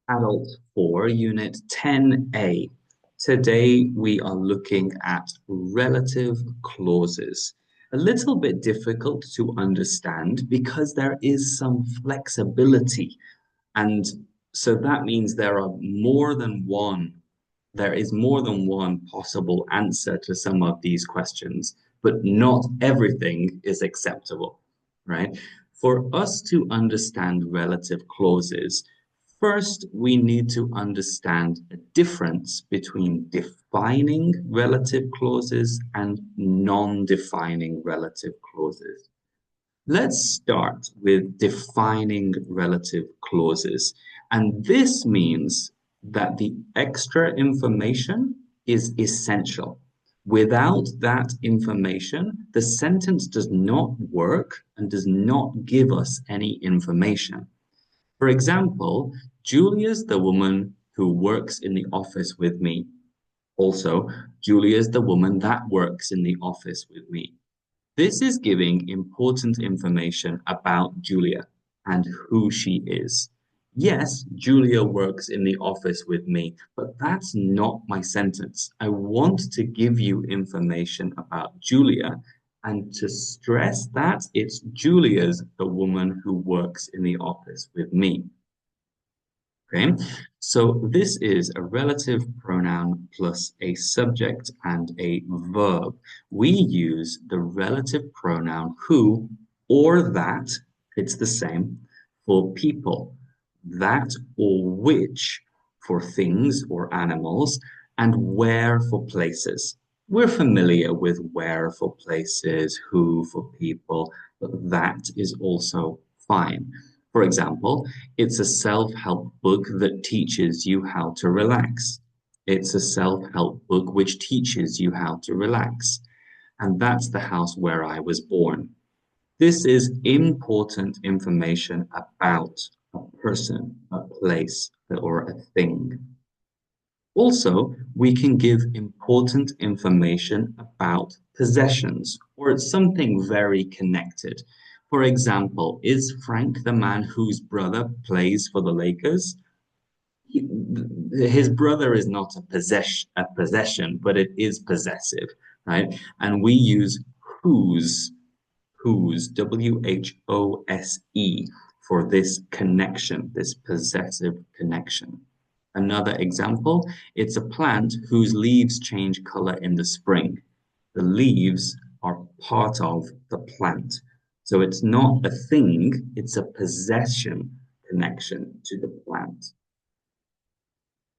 Adult 4, Unit 10A. Today we are looking at relative clauses. A little bit difficult to understand because there is some flexibility. And so that means there is more than one possible answer to some of these questions, but not everything is acceptable, right? For us to understand relative clauses, first we need to understand the difference between defining relative clauses and non-defining relative clauses. Let's start with defining relative clauses. And this means that the extra information is essential. Without that information, the sentence does not work and does not give us any information. For example, Julia's the woman who works in the office with me. Also, Julia's the woman that works in the office with me. This is giving important information about Julia and who she is. Yes, Julia works in the office with me, but that's not my sentence. I want to give you information about Julia and to stress that it's Julia's the woman who works in the office with me. Okay, so this is a relative pronoun plus a subject and a verb. We use the relative pronoun who or that, it's the same, for people, that or which for things or animals, and where for places. We're familiar with where for places, who for people, but that is also fine. For example, it's a self-help book that teaches you how to relax. It's a self-help book which teaches you how to relax. And that's the house where I was born. This is important information about a person, a place, or a thing. Also, we can give important information about possessions or something very connected. For example, is Frank the man whose brother plays for the Lakers? His brother is not a possession, but it is possessive, right? And we use whose, W-H-O-S-E, for this connection, this possessive connection. Another example, it's a plant whose leaves change color in the spring. The leaves are part of the plant. So it's not a thing, it's a possession connection to the plant.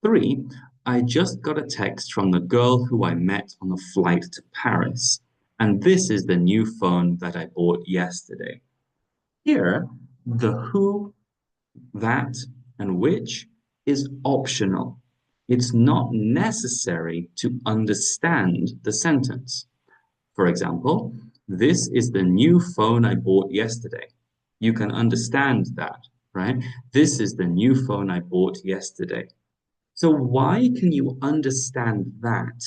3, I just got a text from the girl who I met on the flight to Paris, and this is the new phone that I bought yesterday. Here, the who, that, and which is optional. It's not necessary to understand the sentence. For example, this is the new phone I bought yesterday. You can understand that, right? This is the new phone I bought yesterday. So why can you understand that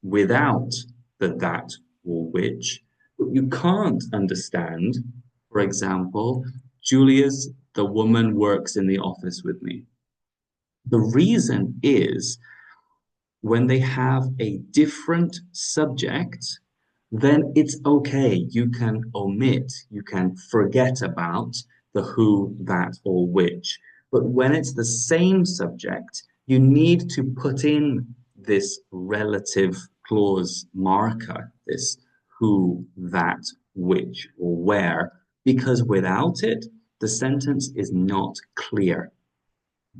without the that or which? But you can't understand, for example, Julia's the woman works in the office with me. The reason is when they have a different subject, then it's okay. You can omit, you can forget about the who, that, or which. But when it's the same subject, you need to put in this relative clause marker, this who, that, which, or where, because without it, the sentence is not clear.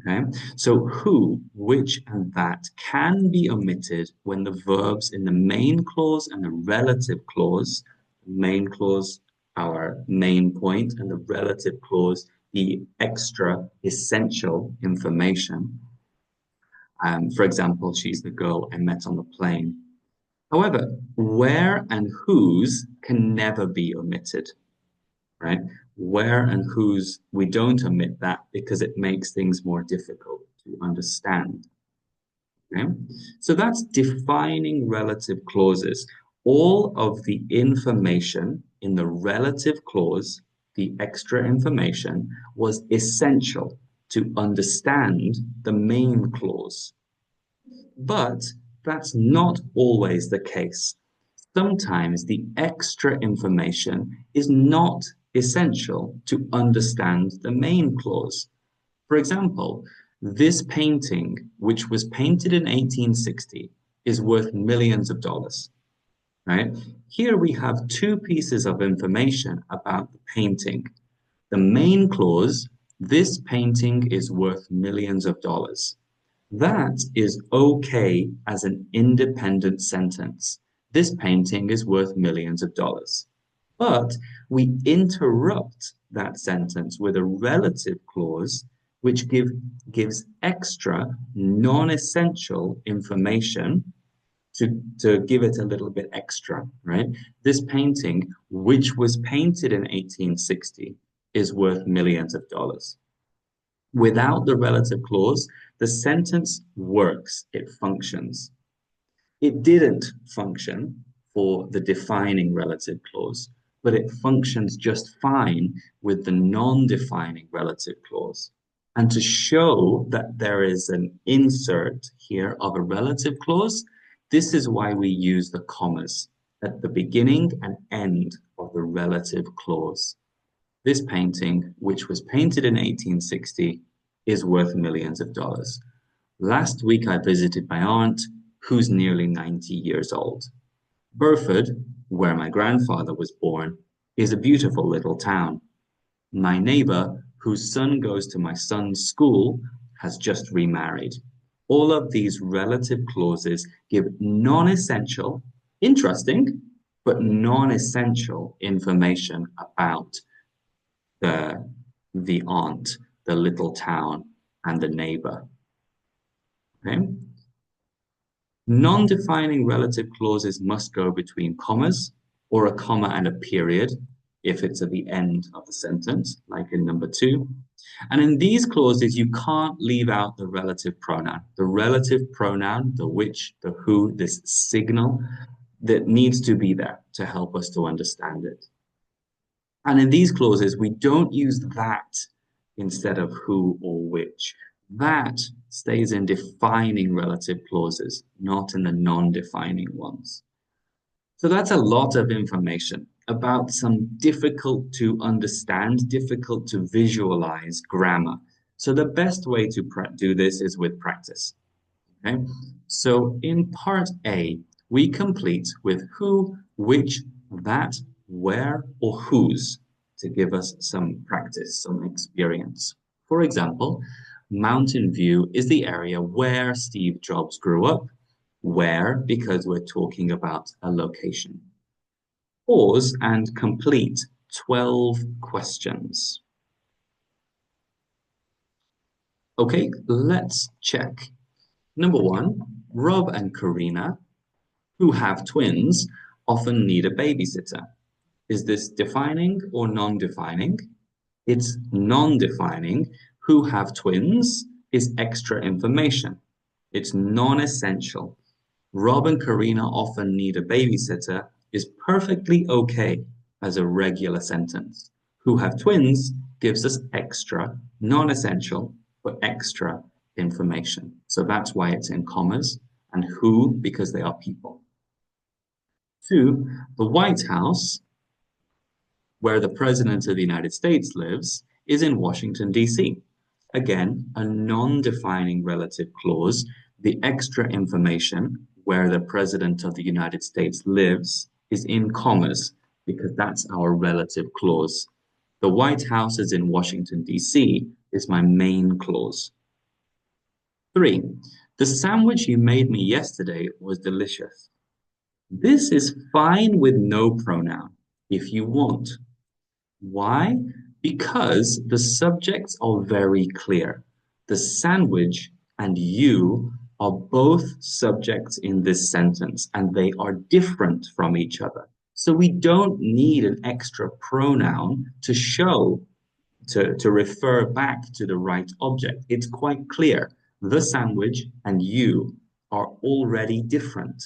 Okay, so who, which, and that can be omitted when the verbs in the main clause and the relative clause, main clause, our main point, and the relative clause, the extra essential information. For example, she's the girl I met on the plane. However, where and whose can never be omitted, right? Where and whose, we don't omit that because it makes things more difficult to understand. Okay? So that's defining relative clauses. All of the information in the relative clause, the extra information, was essential to understand the main clause. But that's not always the case. Sometimes the extra information is not essential to understand the main clause. For example, this painting, which was painted in 1860, is worth millions of dollars, right? Here we have two pieces of information about the painting. The main clause, this painting is worth millions of dollars. That is okay as an independent sentence. This painting is worth millions of dollars. But we interrupt that sentence with a relative clause which gives extra non-essential information to give it a little bit extra, right? This painting, which was painted in 1860, is worth millions of dollars. Without the relative clause, the sentence works, it functions. It didn't function for the defining relative clause, but it functions just fine with the non-defining relative clause. And to show that there is an insert here of a relative clause, this is why we use the commas at the beginning and end of the relative clause. This painting, which was painted in 1860, is worth millions of dollars. Last week I visited my aunt, who's nearly 90 years old. Burford, where my grandfather was born, is a beautiful little town. My neighbor, whose son goes to my son's school, has just remarried. All of these relative clauses give non-essential, interesting, but non-essential information about the, the aunt, the little town, and the neighbor. Okay? Non-defining relative clauses must go between commas or a comma and a period if it's at the end of the sentence, like in number 2. And in these clauses, you can't leave out the relative pronoun. The relative pronoun, the which, the who, this signal that needs to be there to help us to understand it. And in these clauses, we don't use that instead of who or which. That stays in defining relative clauses, not in the non-defining ones. So that's a lot of information about some difficult to understand, difficult to visualize grammar. So the best way to do this is with practice. Okay? So in part A, we complete with who, which, that, where, or whose to give us some practice, some experience. For example, Mountain View is the area where Steve Jobs grew up. Where, because we're talking about a location. Pause and complete 12 questions. Okay, let's check. Number 1, Rob and Karina, who have twins, often need a babysitter. Is this defining or non-defining? It's non-defining. Who have twins is extra information. It's non-essential. Rob and Karina often need a babysitter is perfectly okay as a regular sentence. Who have twins gives us extra, non-essential, but extra information. So that's why it's in commas, and who because they are people. 2, the White House, where the President of the United States lives, is in Washington, D.C. Again, a non-defining relative clause, the extra information where the President of the United States lives is in commas because that's our relative clause. The White House is in Washington, D.C. is my main clause. 3, the sandwich you made me yesterday was delicious. This is fine with no pronoun if you want. Why? Because the subjects are very clear. The sandwich and you are both subjects in this sentence, and they are different from each other. So we don't need an extra pronoun to show, to refer back to the right object. It's quite clear. The sandwich and you are already different.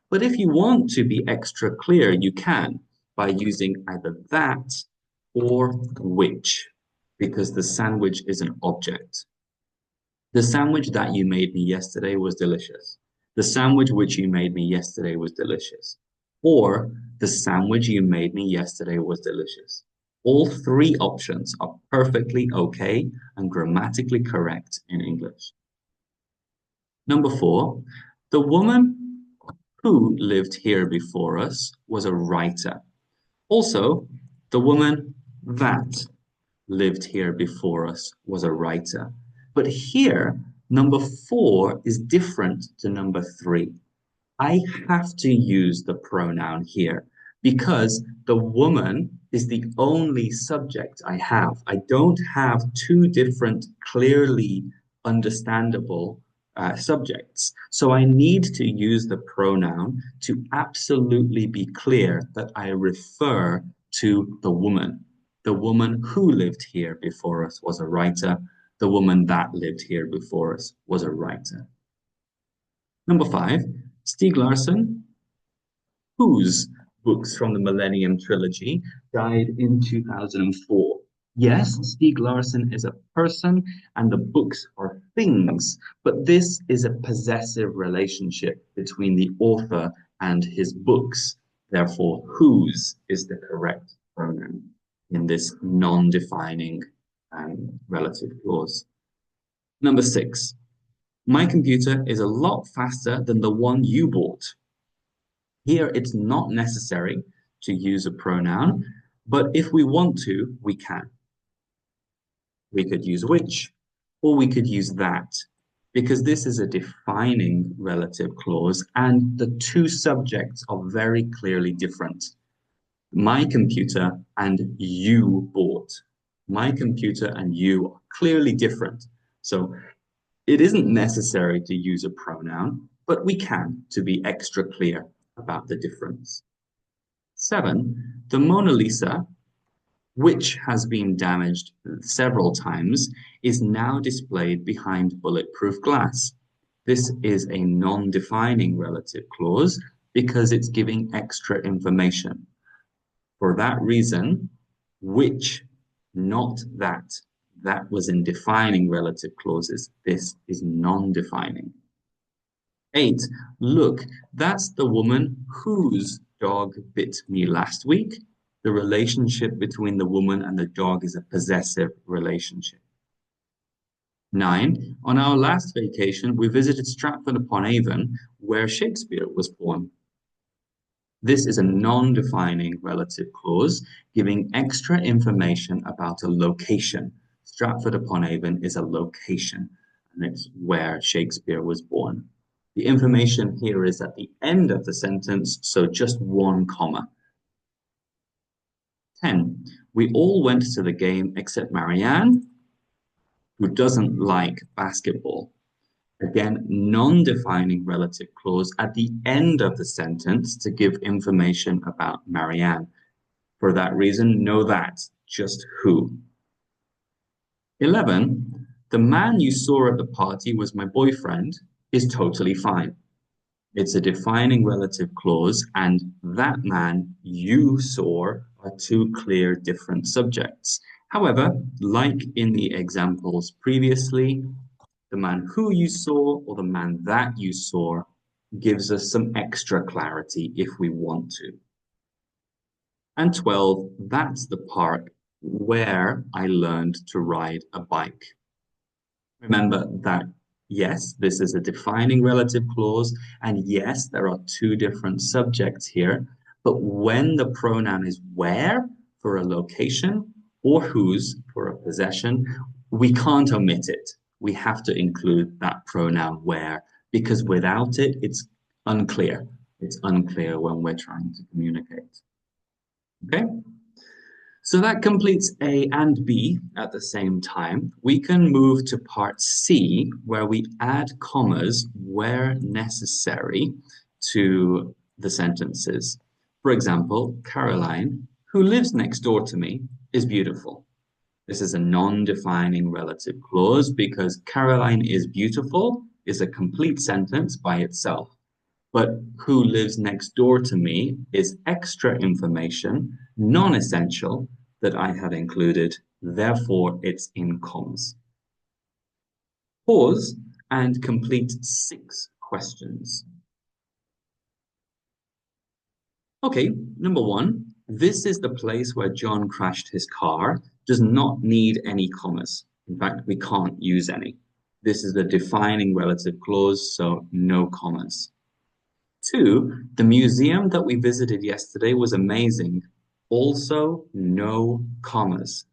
But if you want to be extra clear, you can by using either that or which. because the sandwich is an object. The sandwich that you made me yesterday was delicious. The sandwich which you made me yesterday was delicious. Or the sandwich you made me yesterday was delicious. All three options are perfectly okay and grammatically correct in English. Number four, the woman who lived here before us was a writer. Also, the woman that lived here before us was a writer. But here, number four is different to number three. I have to use the pronoun here because the woman is the only subject I have. I don't have two different, clearly understandable subjects. So I need to use the pronoun to absolutely be clear that I refer to the woman. The woman who lived here before us was a writer. The woman that lived here before us was a writer. Number five, Stieg Larsson, whose books from the Millennium Trilogy died in 2004. Yes, Stieg Larsson is a person and the books are things, but this is a possessive relationship between the author and his books. Therefore, whose is the correct pronoun in this non-defining relative clause. Number six, my computer is a lot faster than the one you bought. Here, it's not necessary to use a pronoun, but if we want to, we can. We could use which, or we could use that, because this is a defining relative clause, and the two subjects are very clearly different. My computer and you bought. My computer and you are clearly different. So it isn't necessary to use a pronoun, but we can to be extra clear about the difference. Seven, the Mona Lisa, which has been damaged several times, is now displayed behind bulletproof glass. This is a non-defining relative clause because it's giving extra information. For that reason, which, not that. That was in defining relative clauses. This is non-defining. Eight, look, that's the woman whose dog bit me last week. The relationship between the woman and the dog is a possessive relationship. Nine, on our last vacation, we visited Stratford-upon-Avon, where Shakespeare was born. This is a non-defining relative clause, giving extra information about a location. Stratford-upon-Avon is a location, and it's where Shakespeare was born. The information here is at the end of the sentence, so just one comma. 10. We all went to the game except Marianne, who doesn't like basketball. Again, non-defining relative clause at the end of the sentence to give information about Marianne. For that reason, know that, just who. 11, the man you saw at the party was my boyfriend is totally fine. It's a defining relative clause, and that man you saw are two clear different subjects. However, like in the examples previously, the man who you saw or the man that you saw gives us some extra clarity if we want to. And 12, that's the part where I learned to ride a bike. Remember that, yes, this is a defining relative clause, and yes, there are two different subjects here, but when the pronoun is where for a location or whose for a possession, we can't omit it. We have to include that pronoun where, because without it, it's unclear. It's unclear when we're trying to communicate. Okay? So that completes A and B at the same time. We can move to part C, where we add commas where necessary to the sentences. For example, Caroline, who lives next door to me, is beautiful. This is a non-defining relative clause because Caroline is beautiful is a complete sentence by itself. But who lives next door to me is extra information, non-essential, that I have included Therefore, it's in commas. Pause and complete 6 questions. Okay, number one, this is the place where John crashed his car, does not need any commas. In fact, we can't use any. This is the defining relative clause, so no commas. Two, the museum that we visited yesterday was amazing. Also, no commas.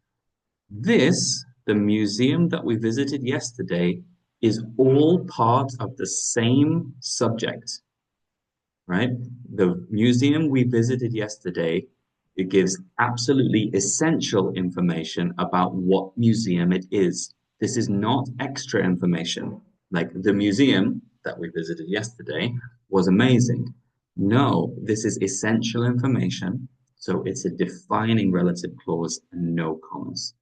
This, the museum that we visited yesterday, is all part of the same subject, right? The museum we visited yesterday, it gives absolutely essential information about what museum it is. This is not extra information. Like the museum that we visited yesterday was amazing. No, this is essential information. So it's a defining relative clause and no commas.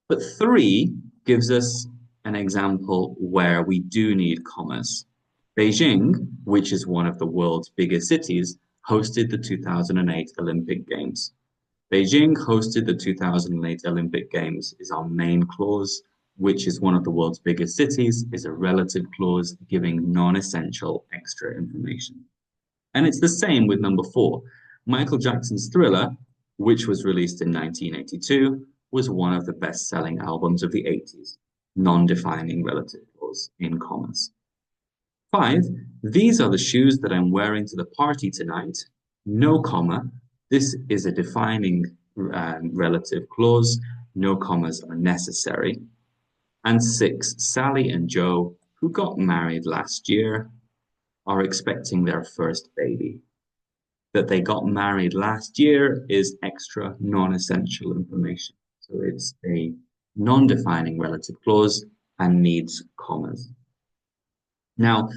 But three gives us an example where we do need commas. Beijing, which is one of the world's biggest cities, hosted the 2008 Olympic Games. Beijing hosted the 2008 Olympic Games is our main clause, which is one of the world's biggest cities, is a relative clause giving non-essential extra information. And it's the same with number four. Michael Jackson's Thriller, which was released in 1982, was one of the best-selling albums of the 80s, non-defining relative clause in commas. Five, these are the shoes that I'm wearing to the party tonight. No comma. This is a defining relative clause. No commas are necessary. And six, Sally and Joe, who got married last year, are expecting their first baby. That they got married last year is extra non-essential information. So it's a non-defining relative clause and needs commas. Now,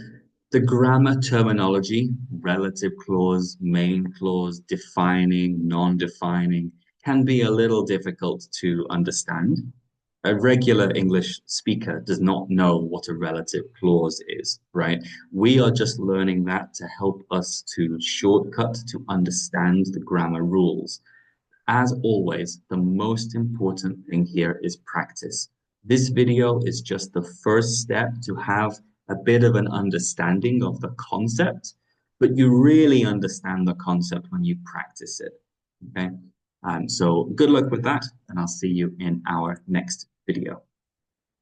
the grammar terminology, relative clause, main clause, defining, non-defining, can be a little difficult to understand. A regular English speaker does not know what a relative clause is, right? We are just learning that to help us to shortcut to understand the grammar rules. As always, the most important thing here is practice. This video is just the first step to have a bit of an understanding of the concept, but you really understand the concept when you practice it, okay? So good luck with that, and I'll see you in our next video.